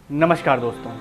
नमस्कार दोस्तों,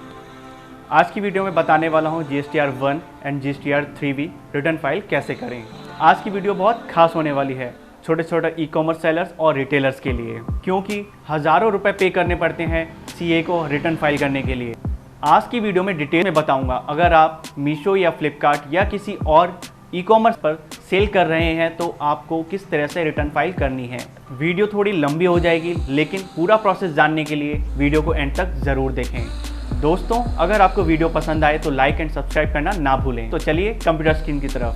आज की वीडियो में बताने वाला हूँ GSTR 1 and GSTR 3B return file कैसे करें। आज की वीडियो बहुत खास होने वाली है छोटे छोटे ई कॉमर्स सेलर्स और रिटेलर्स के लिए, क्योंकि हज़ारों रुपए पे करने पड़ते हैं CA को रिटर्न फाइल करने के लिए। आज की वीडियो में डिटेल में बताऊंगा, अगर आप मीशो या फ्लिपकार्ट या किसी और ई कॉमर्स पर सेल कर रहे हैं तो आपको किस तरह से रिटर्न फाइल करनी है। वीडियो थोड़ी लंबी हो जाएगी, लेकिन पूरा प्रोसेस जानने के लिए वीडियो को एंड तक ज़रूर देखें। दोस्तों, अगर आपको वीडियो पसंद आए तो लाइक एंड सब्सक्राइब करना ना भूलें। तो चलिए कंप्यूटर स्क्रीन की तरफ।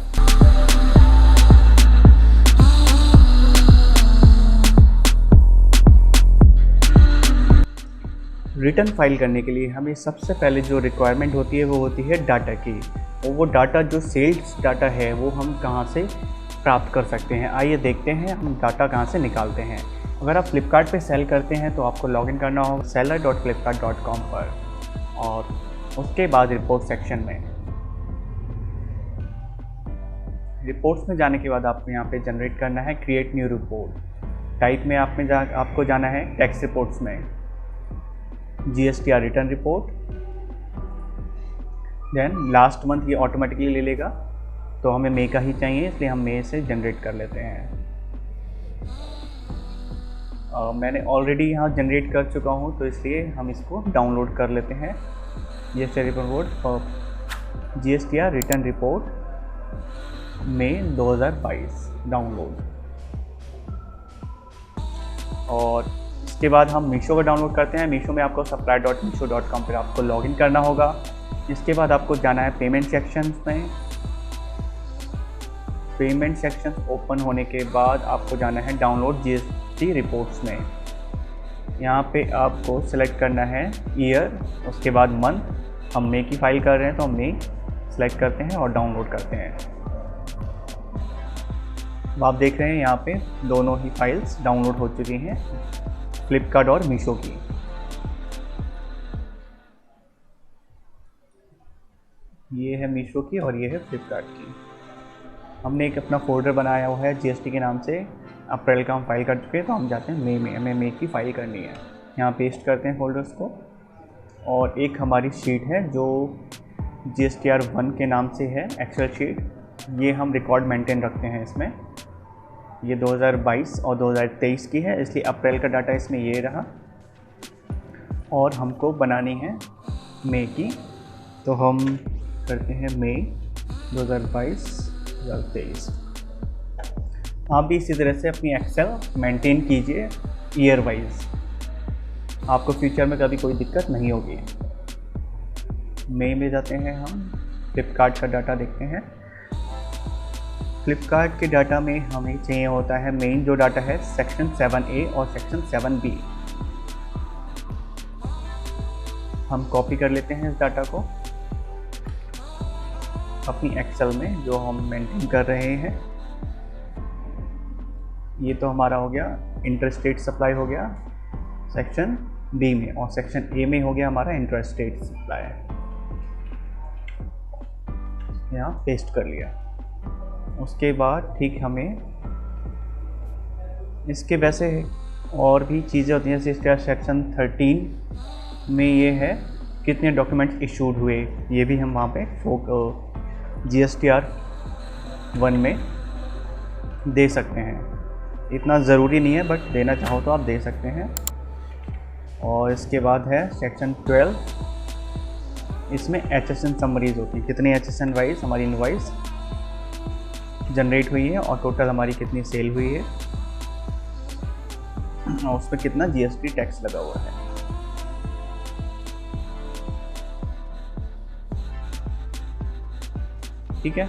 रिटर्न फाइल करने के लिए हमें सबसे पहले जो रिक्वायरमेंट होती है वो होती है डाटा की, और वो डाटा जो सेल्स डाटा है वो हम कहाँ से प्राप्त कर सकते हैं। आइए देखते हैं हम डाटा कहाँ से निकालते हैं। अगर आप फ्लिपकार्ट पे सेल करते हैं तो आपको लॉगिन करना होगा seller.flipkart.com पर, और उसके बाद रिपोर्ट सेक्शन में, रिपोर्ट्स में जाने के बाद आपको यहाँ पे जनरेट करना है क्रिएट न्यू रिपोर्ट। टाइप में आपको जाना है टेक्स्ट रिपोर्ट्स में GSTR return report. Then last month ये ऑटोमेटिकली ले लेगा, तो हमें मई का ही चाहिए इसलिए हम मई से जनरेट कर लेते हैं। मैंने ऑलरेडी यहाँ जनरेट कर चुका हूँ तो इसलिए हम इसको डाउनलोड कर लेते हैं। GSTR रिपोर्ट और GSTR रिटर्न रिपोर्ट मई 2022 डाउनलोड। और इसके बाद हम मीशो का डाउनलोड करते हैं। मीशो में आपको supply.meesho.com पर आपको लॉगिन करना होगा। इसके बाद आपको जाना है पेमेंट सेक्शन में। पेमेंट सेक्शन ओपन होने के बाद आपको जाना है डाउनलोड GST रिपोर्ट्स में। यहाँ पे आपको सेलेक्ट करना है ईयर, उसके बाद मंथ। हम मई की फाइल कर रहे हैं तो हम मई सेलेक्ट करते हैं और डाउनलोड करते हैं। अब आप देख रहे हैं यहाँ पे दोनों ही फाइल्स डाउनलोड हो चुकी हैं, फ्लिपकार्ट और मीशो की। ये है मीशो की और ये है फ्लिपकार्ट की। हमने एक अपना फोल्डर बनाया हुआ है GST के नाम से। अप्रैल का हम फाइल कर चुके हैं, तो हम जाते हैं मई में। हमें मई की फाइल करनी है। यहाँ पेस्ट करते हैं फोल्डर्स को, और एक हमारी शीट है जो GSTR 1 के नाम से है, एक्सेल शीट। ये हम रिकॉर्ड मेंटेन रखते हैं इसमें। ये 2022 और 2023 की है, इसलिए अप्रैल का डाटा इसमें ये रहा, और हमको बनानी है मई की। तो हम करते हैं मई 2022-2023। आप भी इसी तरह से अपनी एक्सेल मेंटेन कीजिए ईयर वाइज, आपको फ्यूचर में कभी कोई दिक्कत नहीं होगी। मई में जाते हैं, हम फ्लिपकार्ट का डाटा देखते हैं। फ्लिपकार्ट के डाटा में हमें चाहिए होता है मेन जो डाटा है सेक्शन 7A और सेक्शन 7B। हम कॉपी कर लेते हैं इस डाटा को अपनी एक्सेल में जो हम मेंटेन कर रहे हैं। ये तो हमारा हो गया इंटरस्टेट सप्लाई हो गया सेक्शन B में, और सेक्शन A में हो गया हमारा इंटरस्टेट सप्लाई। यहाँ पेस्ट कर लिया। उसके बाद ठीक हमें इसके वैसे और भी चीज़ें होती हैं, जैसे इसका सेक्शन 13 में ये है कितने डॉक्यूमेंट्स इशूड हुए, ये भी हम वहाँ पे GSTR 1 में दे सकते हैं। इतना ज़रूरी नहीं है, बट देना चाहो तो आप दे सकते हैं। और इसके बाद है सेक्शन 12, इसमें HSN समरीज होती है, कितने HSN वाइज हमारी इनवाइस जनरेट हुई है और टोटल हमारी कितनी सेल हुई है, और उस पर कितना GST टैक्स लगा हुआ है। ठीक है,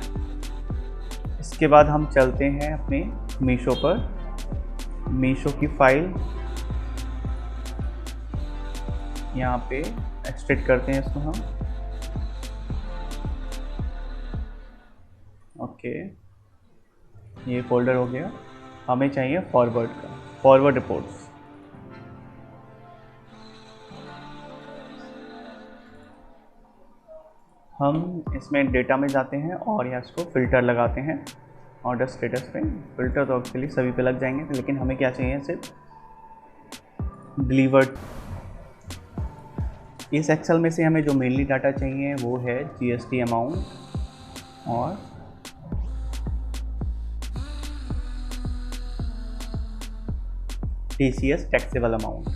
इसके बाद हम चलते हैं अपने मीशो पर। मीशो की फाइल यहाँ पे एक्सट्रैक्ट करते हैं इसको हम। ओके, ये फोल्डर हो गया। हमें चाहिए फॉरवर्ड का, फॉरवर्ड रिपोर्ट्स। हम इसमें डेटा में जाते हैं और यहाँ इसको फ़िल्टर लगाते हैं ऑर्डर स्टेटस पे। फ़िल्टर तो एक्चुअली सभी पे लग जाएंगे, लेकिन हमें क्या चाहिए, सिर्फ डिलीवर्ड इस एक्सेल में से हमें जो मेनली डाटा चाहिए वो है जीएसटी अमाउंट और टीसीएस टैक्सेबल अमाउंट।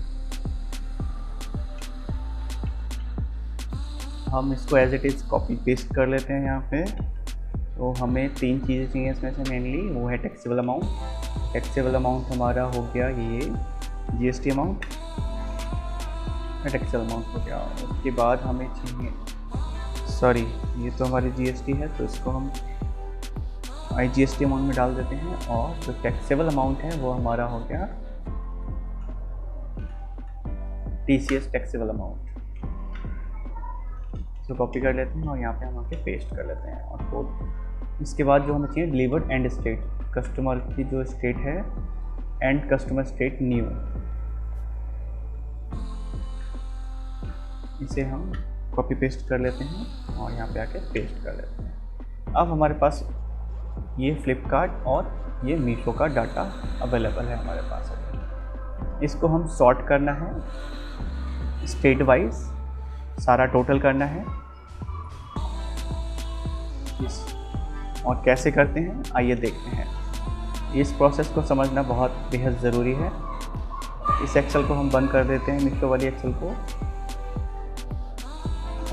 हम इसको as it is copy paste कर लेते हैं यहाँ पे। तो हमें 3 चीज़ें चाहिए इसमें से मेनली, वो है टैक्सेबल अमाउंट। टैक्सेबल अमाउंट हमारा हो गया ये जीएसटी अमाउंट, टैक्सेबल अमाउंट हो गया। उसके बाद हमें चाहिए, सॉरी ये तो हमारी जीएसटी है, तो इसको हम आईजीएसटी अमाउंट में डाल देते हैं। और जो टैक्सेबल अमाउंट है वो हमारा हो गया टीसीएस टैक्सेबल अमाउंट। तो कॉपी कर लेते हैं और यहाँ पे हम आके पेस्ट कर लेते हैं। और तो इसके बाद जो हमें चाहिए डिलीवर्ड एंड स्टेट, कस्टमर की जो स्टेट है एंड कस्टमर स्टेट न्यू, इसे हम कॉपी पेस्ट कर लेते हैं और यहाँ पे आके पेस्ट कर लेते हैं। अब हमारे पास ये फ्लिपकार्ट और ये मीशो का डाटा अवेलेबल है हमारे पास। इसको हम सॉर्ट करना है स्टेट वाइज, सारा टोटल करना है। और कैसे करते हैं आइए देखते हैं। इस प्रोसेस को समझना बहुत बेहद ज़रूरी है। इस एक्सेल को हम बंद कर देते हैं, मीशो वाली एक्सेल को,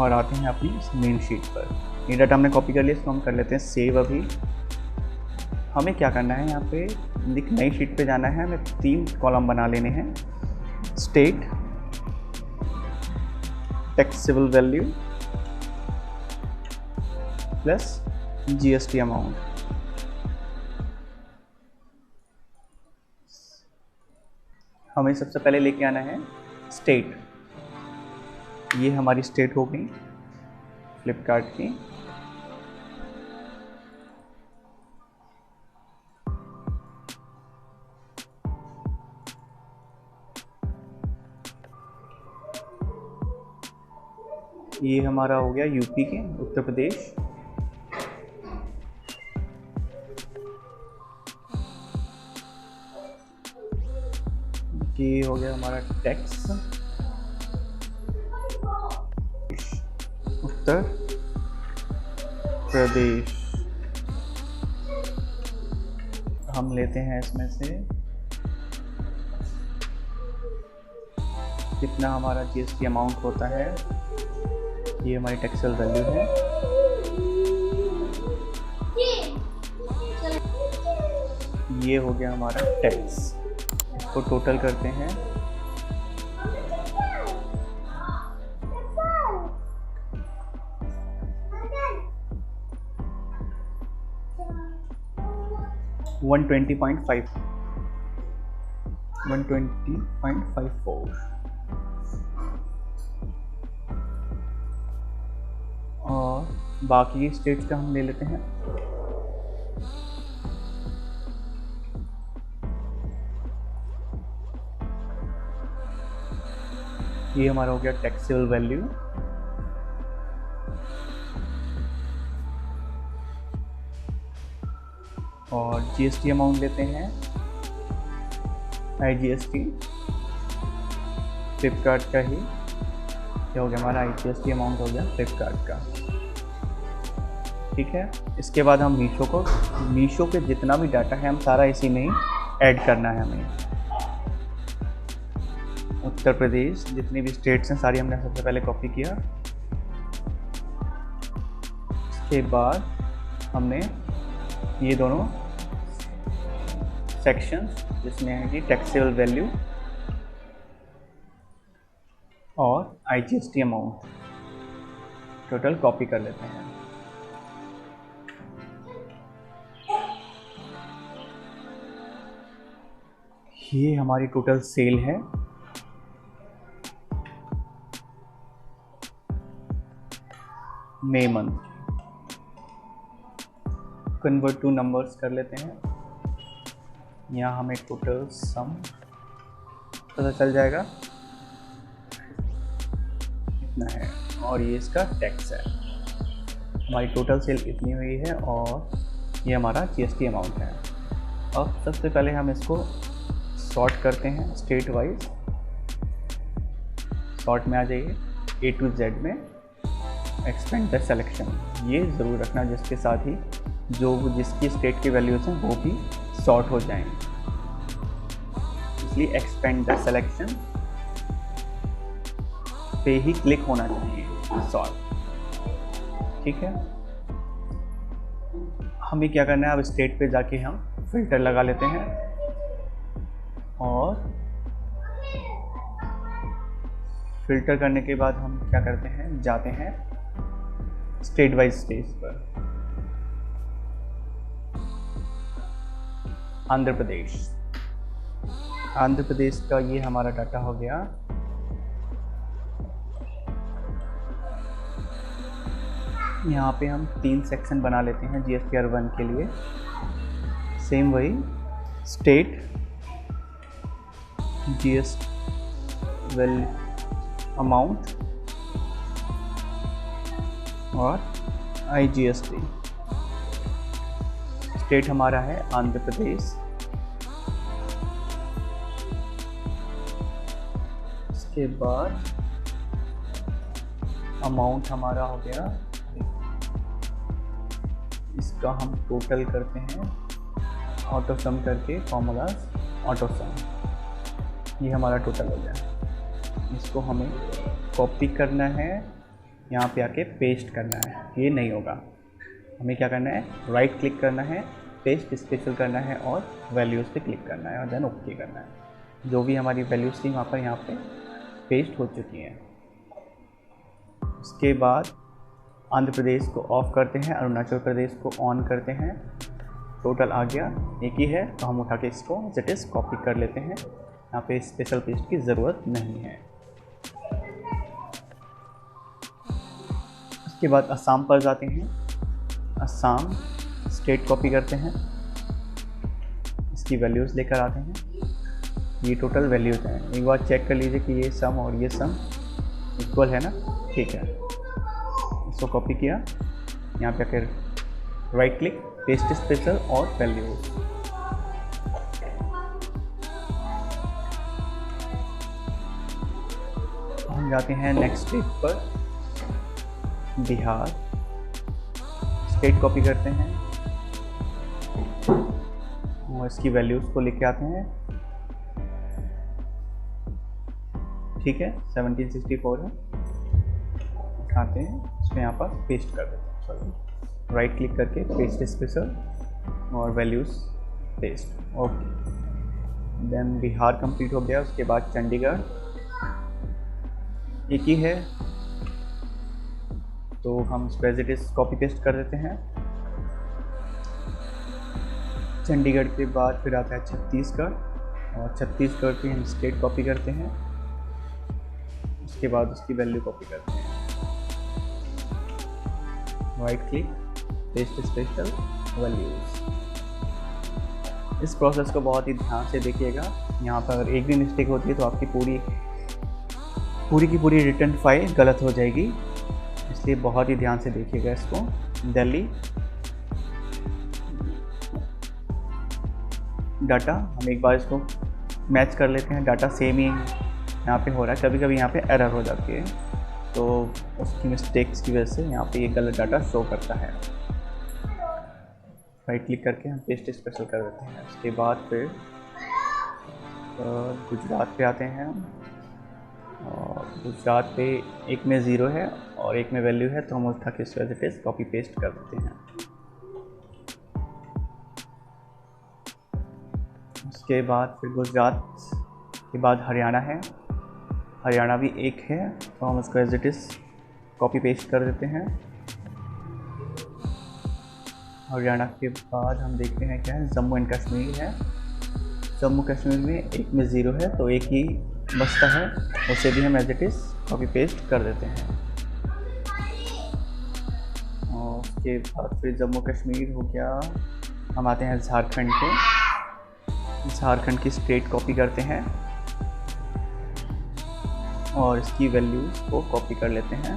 और आते हैं अपनी मेन शीट पर। ये डाटा हमने कॉपी कर लिया, इसको हम कर लेते हैं सेव। अभी हमें क्या करना है, यहाँ पे एक नई शीट पे जाना है, हमें 3 कॉलम बना लेने हैं। State, taxable value plus GST amount. हमें सबसे पहले लेके आना है स्टेट। ये हमारी स्टेट हो गई फ्लिपकार्ट की। ये हमारा हो गया यूपी के, उत्तर प्रदेश। ये हो गया हमारा टैक्स, उत्तर प्रदेश। हम लेते हैं इसमें से कितना हमारा जीएसटी अमाउंट होता है। ये हमारी टैक्सेबल वैल्यू है। ये हो गया हमारा टैक्स। इसको टोटल करते हैं। $120.54 और बाकी स्टेट्स का हम ले लेते हैं। ये हमारा हो गया टैक्सेबल वैल्यू। और जीएसटी अमाउंट लेते हैं, आईजीएसटी फ्लिपकार्ट का ही। क्या हो गया हमारा आईजीएसटी अमाउंट हो गया फ्लिपकार्ट का। ठीक है, इसके बाद हम मीशो के जितना भी डाटा है हम सारा इसी में ही ऐड करना है हमें। उत्तर प्रदेश जितनी भी स्टेट्स हैं सारी हमने सबसे पहले कॉपी किया। इसके बाद हमने ये दोनों सेक्शंस जिसमें है कि टैक्सेबल वैल्यू और आईजीएसटी अमाउंट टोटल कॉपी कर लेते हैं। ये हमारी टोटल सेल है। मई मंथ, कन्वर्ट टू नंबर्स कर लेते हैं। यहाँ हमें टोटल सम पता चल जाएगा इतना है, और ये इसका टैक्स है। हमारी टोटल सेल इतनी हुई है और ये हमारा जीएसटी अमाउंट है। अब सबसे पहले हम इसको सॉर्ट करते हैं स्टेट वाइज। सॉर्ट में आ जाइए। A to Z में एक्सपेंड द सिलेक्शन, ये ज़रूर रखना, जिसके साथ ही जिसकी स्टेट की वैल्यूज़ हैं वो भी सॉर्ट हो जाएं। इसलिए एक्सपेंड द सिलेक्शन पे ही क्लिक होना चाहिए, सॉर्ट। ठीक है, हमें क्या करना है, अब स्टेट पे जाके हम फिल्टर लगा लेते हैं और फिल्टर करने के बाद हम क्या करते हैं, जाते हैं स्टेट वाइज स्टेज पर। आंध्र प्रदेश, आंध्र प्रदेश का ये हमारा डाटा हो गया। यहाँ पे हम 3 सेक्शन बना लेते हैं GSTR 1 के लिए। सेम वही स्टेट, GST अमाउंट और IGST। स्टेट हमारा है आंध्र प्रदेश, इसके बाद अमाउंट हमारा हो गया, इसका हम टोटल करते हैं ऑटो सम करके, फॉर्मूला ऑटो सम, ये हमारा टोटल हो गया। इसको हमें कॉपी करना है, यहाँ पे आके पेस्ट करना है, ये नहीं होगा। हमें क्या करना है, राइट क्लिक करना है, पेस्ट स्पेशल करना है और वैल्यूज़ पे क्लिक करना है और देन ओके करना है। जो भी हमारी वैल्यूज़ थी वहाँ पर यहाँ पे पेस्ट हो चुकी हैं। उसके बाद आंध्र प्रदेश को ऑफ करते हैं, अरुणाचल प्रदेश को ऑन करते हैं। टोटल आ गया, एक ही है, तो हम उठा के इसको एज इट इज़ कॉपी कर लेते हैं। यहाँ पे स्पेशल पेस्ट की ज़रूरत नहीं है। उसके बाद असम पर जाते हैं, असम स्टेट कॉपी करते हैं, इसकी वैल्यूज़ लेकर आते हैं। ये टोटल वैल्यूज़ हैं, एक बार चेक कर लीजिए कि ये सम और ये सम इक्वल है ना। ठीक है, इसको कॉपी किया, यहाँ पे आकर राइट क्लिक, पेस्ट स्पेशल और वैल्यूज। हम जाते हैं नेक्स्ट स्टेट पर, बिहार। स्टेट कॉपी करते हैं और इसकी वैल्यूज को लेके आते हैं। ठीक है, 1764 है, उठाते हैं, इसमें यहाँ पर पेस्ट कर देते हैं। सॉरी, राइट क्लिक करके पेस्ट स्पेशल और values paste, okay. Then Bihar complete हो गया। उसके बाद चंडीगढ़, एक ही है तो हम इसको as it is copy paste कर देते हैं। चंडीगढ़ के बाद फिर आता है छत्तीसगढ़, और छत्तीसगढ़ की हम स्टेट कॉपी करते हैं, उसके बाद उसकी वैल्यू कॉपी करते हैं। Right click, paste special, values. इस प्रोसेस को बहुत ही ध्यान से देखिएगा। यहाँ पर अगर एक भी मिस्टेक होती है तो आपकी पूरी की पूरी रिटर्न फाइल गलत हो जाएगी, इसलिए बहुत ही ध्यान से देखिएगा इसको। दिल्ली डाटा, हम एक बार इसको मैच कर लेते हैं, डाटा सेम ही यहाँ पे हो रहा है। कभी कभी यहाँ पे एरर हो जाती है, तो उसकी मिस्टेक्स की वजह से यहाँ पे ये गलत डाटा शो करता है। राइट क्लिक करके हम पेस्ट स्पेशल कर देते हैं। उसके बाद फिर गुजरात पे आते हैं, और गुजरात पे एक में 0 है और एक में वैल्यू है, तो हम उठा के as it is copy paste कर देते हैं। उसके बाद फिर गुजरात के बाद हरियाणा है, हरियाणा भी एक है, तो हम उसको as it is copy paste कर देते हैं। हरियाणा के बाद हम देखते हैं क्या है, जम्मू एंड कश्मीर है। जम्मू कश्मीर में एक में 0 है, तो एक ही बचता है, उसे भी हम as it is copy paste कर देते हैं। और उसके बाद फिर जम्मू कश्मीर हो गया, हम आते हैं झारखंड पे। झारखंड की स्टेट कॉपी करते हैं और इसकी वैल्यूज़ को कॉपी कर लेते हैं।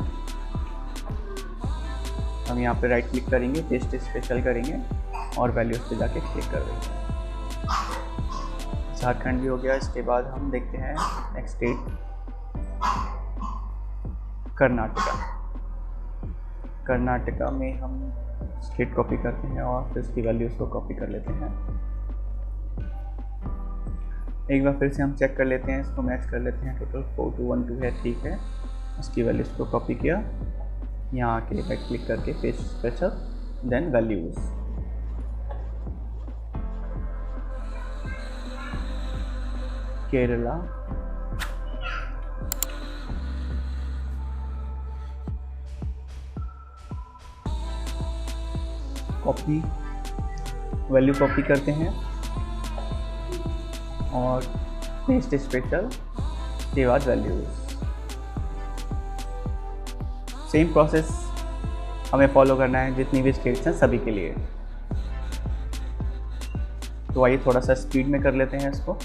हम यहाँ पे राइट क्लिक करेंगे, पेस्ट स्पेशल करेंगे और वैल्यूज़ पे जाके क्लिक कर देंगे। झारखंड भी हो गया। इसके बाद हम देखते हैं नेक्स्ट स्टेट, कर्नाटका में हम स्टेट कॉपी करते हैं और फिर इसकी वैल्यूज़ को कॉपी कर लेते हैं। एक बार फिर से हम चेक कर लेते हैं, इसको मैच कर लेते हैं। टोटल 4212 है, ठीक है। इसकी वैल्यूज़ को कॉपी किया, यहाँ आके राइट क्लिक करके paste special, then values. Kerala, copy, value copy करते हैं और पेस्ट स्पेशल, उसके बाद वैल्यूज। सेम प्रोसेस हमें फॉलो करना है जितनी भी स्टेट्स हैं सभी के लिए। तो आइए थोड़ा सा स्पीड में कर लेते हैं इसको।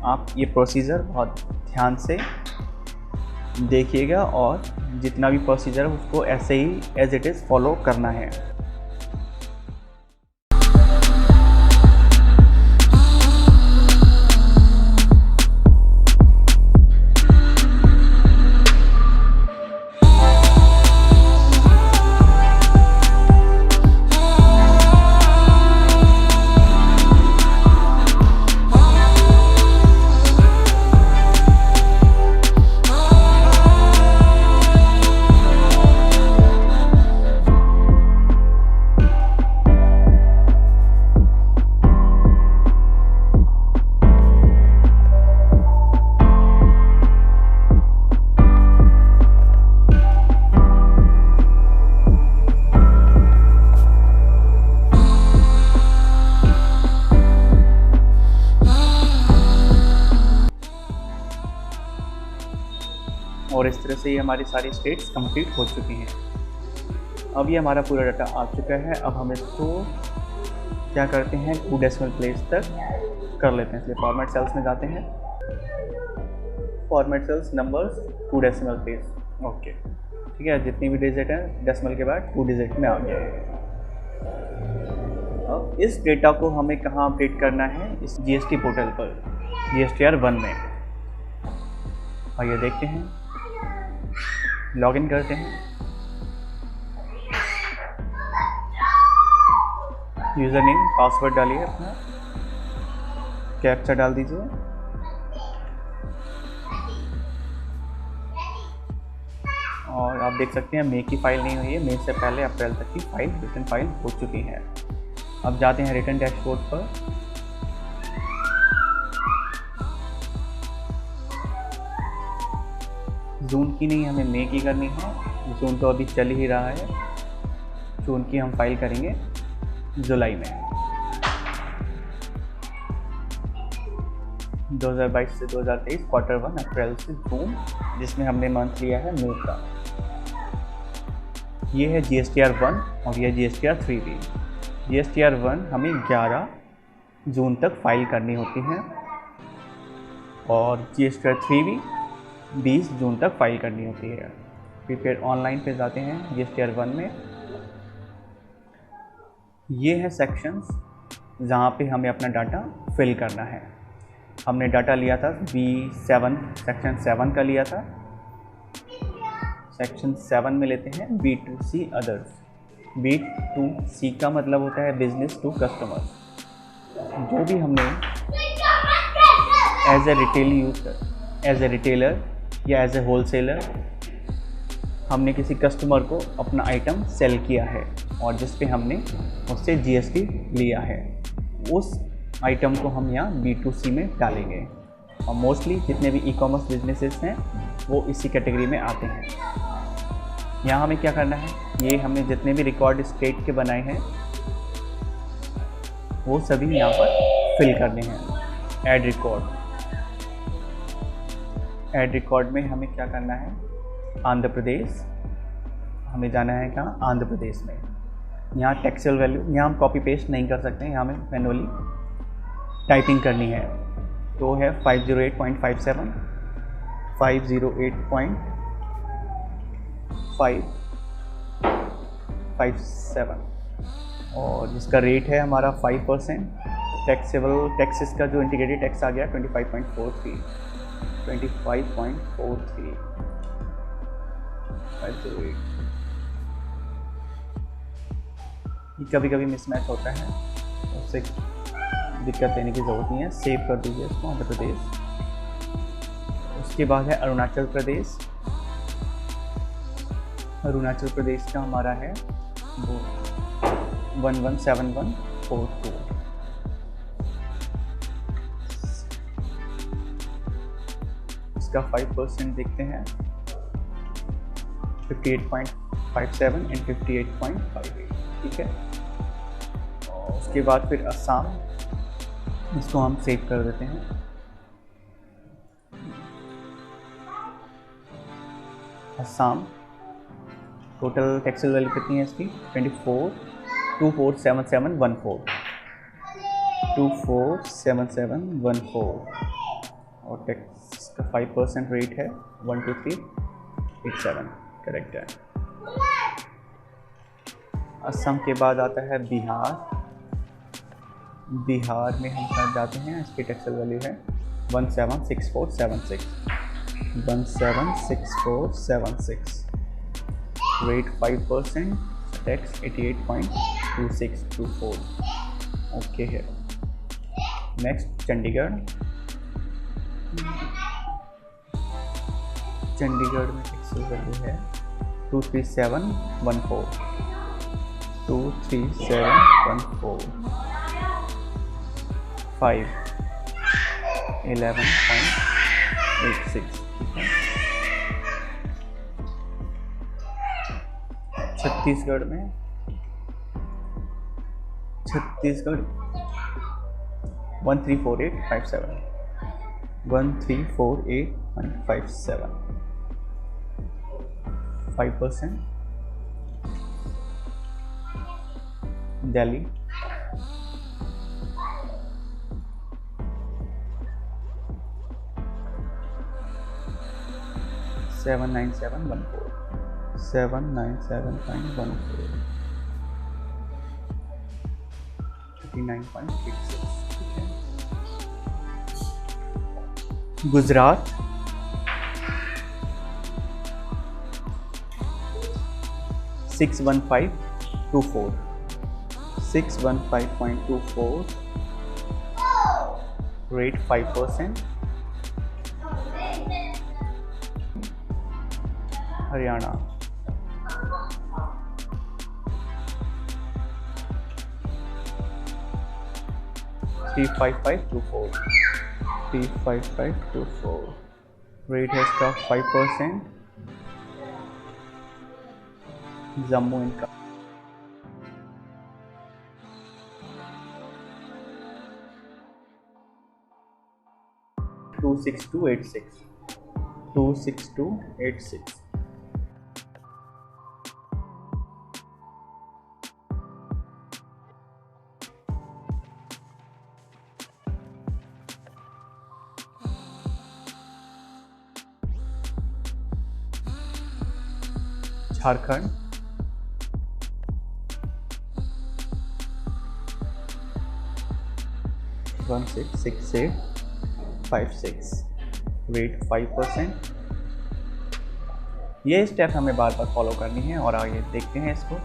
आप ये प्रोसीजर बहुत ध्यान से देखिएगा और जितना भी प्रोसीजर है उसको ऐसे ही एज इट इज़ फॉलो करना है। और इस तरह से ये हमारी सारी स्टेट्स कंप्लीट हो चुकी हैं। अब ये हमारा पूरा डाटा आ चुका है। अब हम इसको क्या करते हैं, 2 डेसिमल प्लेस तक कर लेते हैं। इसलिए फॉर्मेट सेल्स में जाते हैं, format cells numbers 2 decimal place, okay, ठीक है। जितनी भी डिजिट हैं डेसिमल के बाद 2 डिजिट में आ गया है। अब इस डेटा को हमें कहाँ अपडेट करना है, इस GST पोर्टल पर, GSTR 1 में। और ये देखते हैं, लॉगिन करते हैं, यूज़र नेम पासवर्ड डालिए, अपना कैप्चा डाल दीजिए। और आप देख सकते हैं मई की फ़ाइल नहीं हुई है, मई से पहले अप्रैल तक की फ़ाइल, रिटर्न फाइल हो चुकी है। अब जाते हैं रिटर्न डैशबोर्ड पर। जून की नहीं, हमें मई की करनी है। जून तो अभी चल ही रहा है, जून की हम फाइल करेंगे जुलाई में। 2022 से 2023 क्वार्टर 1 अप्रैल से जून, जिसमें हमने मंथ लिया है मई का। ये है GSTR 1 और ये GSTR 3 भी। GSTR 1 हमें 11 जून तक फाइल करनी होती है और GSTR 3 भी 20 जून तक फाइल करनी होती है। फिर ऑनलाइन पे जाते हैं GSTR 1 में। ये है सेक्शंस जहाँ पे हमें अपना डाटा फिल करना है। हमने डाटा लिया था B7, सेक्शन 7 का लिया था। सेक्शन 7 में लेते हैं B2C अदर्स। B2C का मतलब होता है बिजनेस टू कस्टमर। जो भी हमने एज ए रिटेलर या एज ए होलसेलर हमने किसी कस्टमर को अपना आइटम सेल किया है और जिस पे हमने उससे GST लिया है, उस आइटम को हम यहाँ B2C में डालेंगे। और मोस्टली जितने भी ई-कॉमर्स बिजनेसेस हैं वो इसी कैटेगरी में आते हैं। यहाँ हमें क्या करना है, ये हमने जितने भी रिकॉर्ड स्टेट के बनाए हैं वो सभी यहाँ पर फिल करने हैं। ऐड रिकॉर्ड में हमें क्या करना है, आंध्र प्रदेश, हमें जाना है कहाँ, आंध्र प्रदेश में। यहाँ टैक्सेबल वैल्यू, यहाँ हम कॉपी पेस्ट नहीं कर सकते हैं, यहाँ हमें मैनुअली टाइपिंग करनी है। तो है 508.57, 508.557 और जिसका रेट है हमारा 5%। टैक्सेस का जो इंटीग्रेटेड टैक्स आ गया 25.43। 508। ये कभी कभी मिसमैच होता है, उससे दिक्कत लेने की ज़रूरत नहीं है। सेव कर दीजिए इसको, आंध्र प्रदेश। उसके बाद है अरुणाचल प्रदेश। अरुणाचल प्रदेश का हमारा है वो 117142। इसका 5% देखते हैं, 58.57 एंड 58.58, ठीक है। और उसके बाद फिर असम, इसको हम सेव कर देते हैं। असम टोटल टैक्सेबल वैल्यू कितनी है इसकी? 24,247714, 247714, और टैक्स का 5% रेट है 12387, करेक्ट है। असम के बाद आता है बिहार। बिहार में हम कहाँ जाते हैं, इसकी टैक्सेबल वैल्यू है 176476, 176476, रेट 5%, टैक्स 88.2624, ओके है। नेक्स्ट चंडीगढ़। चंडीगढ़ में टैक्सेबल वैल्यू है 23714, 23714, 11.86, ठीक है। छत्तीसगढ़ में, छत्तीसगढ़ 134857, 134857, 5%। दिल्ली, $79714, 797.14, 39.86, ठीक है। गुजरात, $615.24, 615.24, rate 5%। हरियाणा, $35524, 35524, रेट है इसका 5%। जम्मू इनका $26286। झारखंड, $166856, रेट 5%। ये स्टेप हमें बार बार फॉलो करनी है और आगे देखते हैं इसको।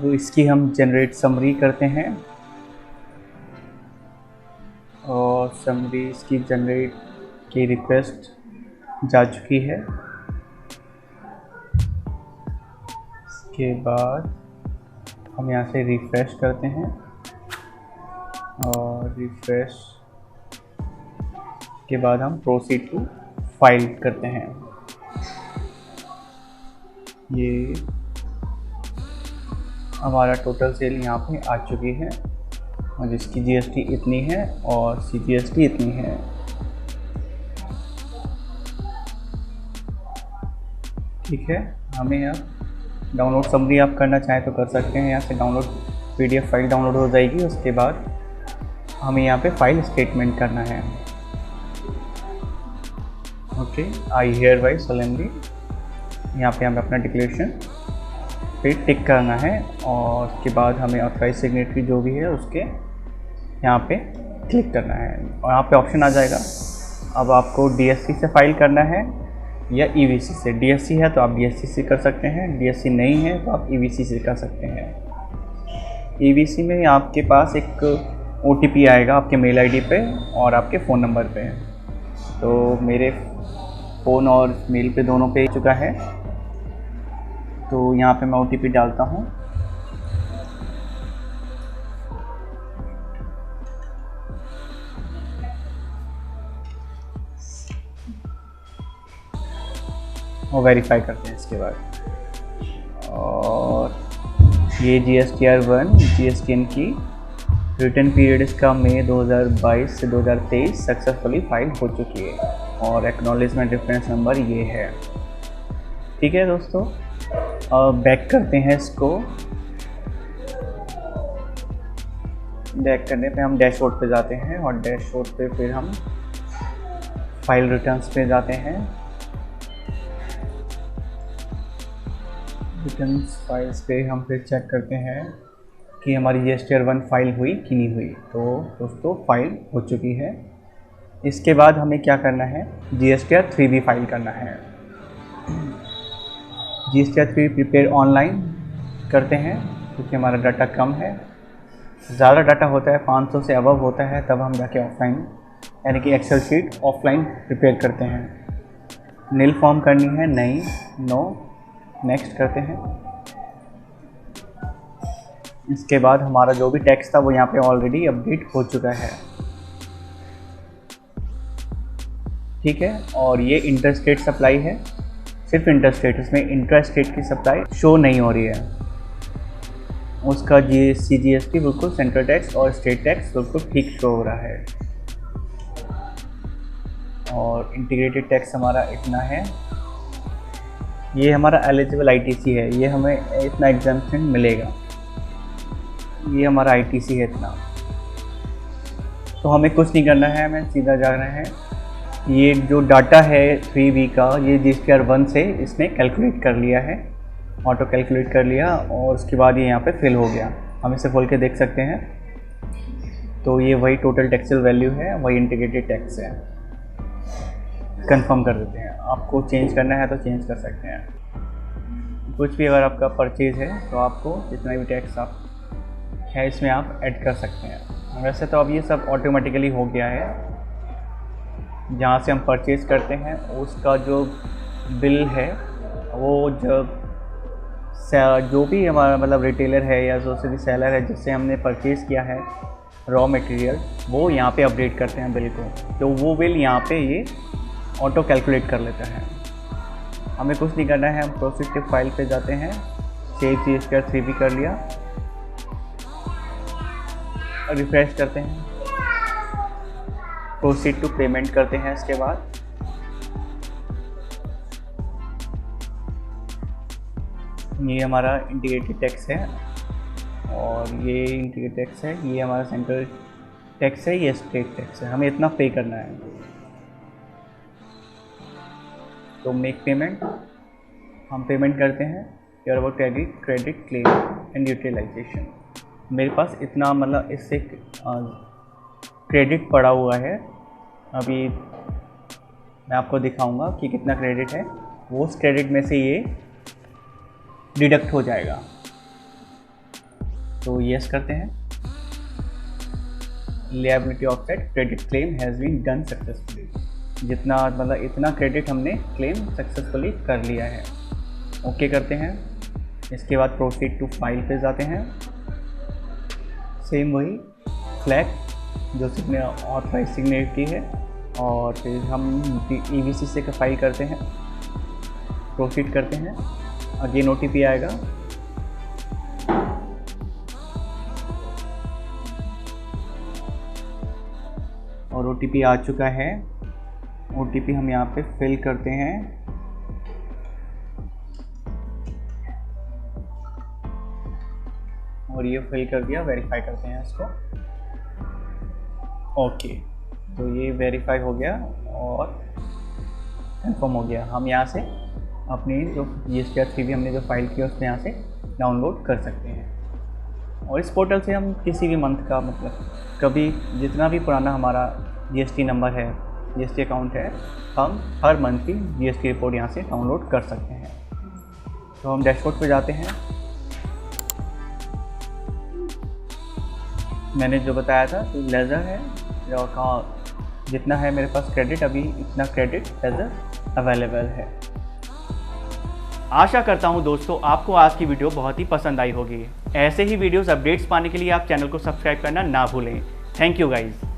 अब इसकी हम जनरेट समरी करते हैं और समरी इसकी जनरेट की रिक्वेस्ट जा चुकी है। इसके बाद हम यहाँ से रिफ्रेश करते हैं और रिफ्रेश के बाद हम प्रोसीड टू फाइल करते हैं। ये हमारा टोटल सेल यहाँ पे आ चुकी है और जिसकी जीएसटी इतनी है और सीजीएसटी इतनी है। ठीक है, हमें यहाँ डाउनलोड समरी आप करना चाहें तो कर सकते हैं। यहाँ से डाउनलोड पीडीएफ फाइल डाउनलोड हो जाएगी। उसके बाद हमें यहाँ पे फाइल स्टेटमेंट करना है। Okay, I hear bye solemnly, यहाँ पे हमें अपना डिक्लेरेशन पे टिक करना है और उसके बाद हमें ऑथराइज सिग्नेटरी जो भी है उसके यहाँ पे क्लिक करना है और यहाँ पे ऑप्शन आ जाएगा। अब आपको डीएससी से फाइल करना है या ईवीसी से। डीएससी है तो आप डीएससी से कर सकते हैं, डीएससी नहीं है तो आप ईवीसी से कर सकते हैं। ईवीसी में आपके पास एक ओटीपी आएगा आपके मेल आईडी पे और आपके फ़ोन नंबर पे। तो मेरे फ़ोन और मेल पे दोनों पे चुका है, तो यहाँ पे मैं ओटीपी डालता हूँ। और वेरीफाई करते हैं इसके बाद। और ये GSTR1 GSTN की रिटर्न पीरियड इसका मई 2022 से 2023 सक्सेसफुली फाइल हो चुकी है और एक्नॉलेजमेंट रेफरेंस नंबर ये है। ठीक है दोस्तों, बैक करते हैं इसको। बैक करने पे हम डैशबोर्ड पे जाते हैं और डैशबोर्ड पे फिर हम फाइल रिटर्न्स पे जाते हैं। रिटर्न्स फाइल्स पे हम फिर चेक करते हैं कि हमारी GSTR1 फाइल हुई कि नहीं हुई। तो दोस्तों फाइल हो चुकी है। इसके बाद हमें क्या करना है, GSTR3 भी फाइल करना है। GSTR3 प्रिपेयर ऑनलाइन करते हैं क्योंकि हमारा डाटा कम है। ज़्यादा डाटा होता है, 500 से अबव होता है, तब हम जाके ऑफलाइन यानी कि एक्सेल शीट ऑफलाइन प्रिपेयर करते हैं। नील फॉर्म करनी है, नहीं, नो, नेक्स्ट करते हैं। इसके बाद हमारा जो भी टेक्स्ट था वो यहाँ पे ऑलरेडी अपडेट हो चुका है। ठीक है, और ये इंटरस्टेट सप्लाई है, सिर्फ इंटरस्टेट, इसमें इंट्रास्टेट की सप्लाई शो नहीं हो रही है। उसका CGST बिल्कुल सेंट्रल टैक्स और स्टेट टैक्स बिल्कुल ठीक शो हो रहा है। और इंटीग्रेटेड टैक्स हमारा इतना है। ये हमारा एलिजिबल ITC है, ये हमें इतना एग्जाम्पशन मिलेगा। ये हमारा ITC है इतना। तो हमें कुछ नहीं करना है, हमें सीधा जाना है। ये जो डाटा है 3B का, ये GSTR1 से इसने कैलकुलेट कर लिया है, ऑटो कैलकुलेट कर लिया और उसके बाद ये यहाँ पे फिल हो गया। हम इसे खोल के देख सकते हैं। तो ये वही टोटल टैक्सेबल वैल्यू है, वही इंटीग्रेटेड टैक्स है। कंफर्म कर देते हैं। आपको चेंज करना है तो चेंज कर सकते हैं। कुछ भी अगर आपका परचेज़ है तो आपको जितना भी टैक्स आप है इसमें आप ऐड कर सकते हैं। वैसे तो अब ये सब ऑटोमेटिकली हो गया है। जहाँ से हम परचेज़ करते हैं उसका जो बिल है वो जब जो भी हमारा मतलब रिटेलर है या जो से भी सेलर है जिससे हमने परचेज़ किया है रॉ मटेरियल, वो यहाँ पे अपडेट करते हैं बिल को। तो वो बिल यहाँ पे ये ऑटो कैलकुलेट कर लेता है। हमें कुछ नहीं करना है, हम प्रोसीड टू फाइल पे जाते हैं। सेव GSTR3 भी कर लिया, रिफ्रेश करते हैं, प्रोसीड टू पेमेंट करते हैं। इसके बाद ये हमारा इंटीग्रेटेड टैक्स है और ये इंटीग्रेटेड टैक्स है, ये हमारा सेंट्रल टैक्स है, ये स्टेट टैक्स है। हमें इतना पे करना है। तो मेक पेमेंट, हम पेमेंट करते हैं। Your about credit claim and utilisation. मेरे पास इतना मतलब इससे क्रेडिट पड़ा हुआ है। अभी मैं आपको दिखाऊंगा कि कितना क्रेडिट है। वो उस क्रेडिट में से ये डिडक्ट हो जाएगा। तो यस करते हैं। Liability offset credit claim has been done successfully. जितना मतलब इतना क्रेडिट हमने क्लेम सक्सेसफुली कर लिया है। ओके करते हैं। इसके बाद प्रोसीड टू फाइल पे जाते हैं। सेम वही फ्लैग जो ऑथराइज सिग्नेचर है, और फिर हम EVC से फाइल करते हैं, प्रोसीड करते हैं। अगेन OTP आएगा, और OTP आ चुका है। OTP हम यहाँ पे फिल करते हैं। और ये फिल कर दिया, वेरीफाई करते हैं इसको। ओके, तो ये वेरीफाई हो गया और कंफर्म हो गया। हम यहाँ से अपनी जो GSTR 3B हमने जो फाइल किया उसमें यहाँ से डाउनलोड कर सकते हैं। और इस पोर्टल से हम किसी भी मंथ का मतलब कभी जितना भी पुराना हमारा GST नंबर है, GST अकाउंट है, हम हर मंथ की GST रिपोर्ट यहाँ से डाउनलोड कर सकते हैं। तो हम डैशबोर्ड पे जाते हैं। मैंने जो बताया था तो लेज़र है, जो कहाँ जितना है मेरे पास क्रेडिट, अभी इतना क्रेडिट लेज़र अवेलेबल है। आशा करता हूँ दोस्तों आपको आज की वीडियो बहुत ही पसंद आई होगी। ऐसे ही वीडियोस अपडेट्स पाने के लिए आप चैनल को सब्सक्राइब करना ना भूलें। Thank you guys.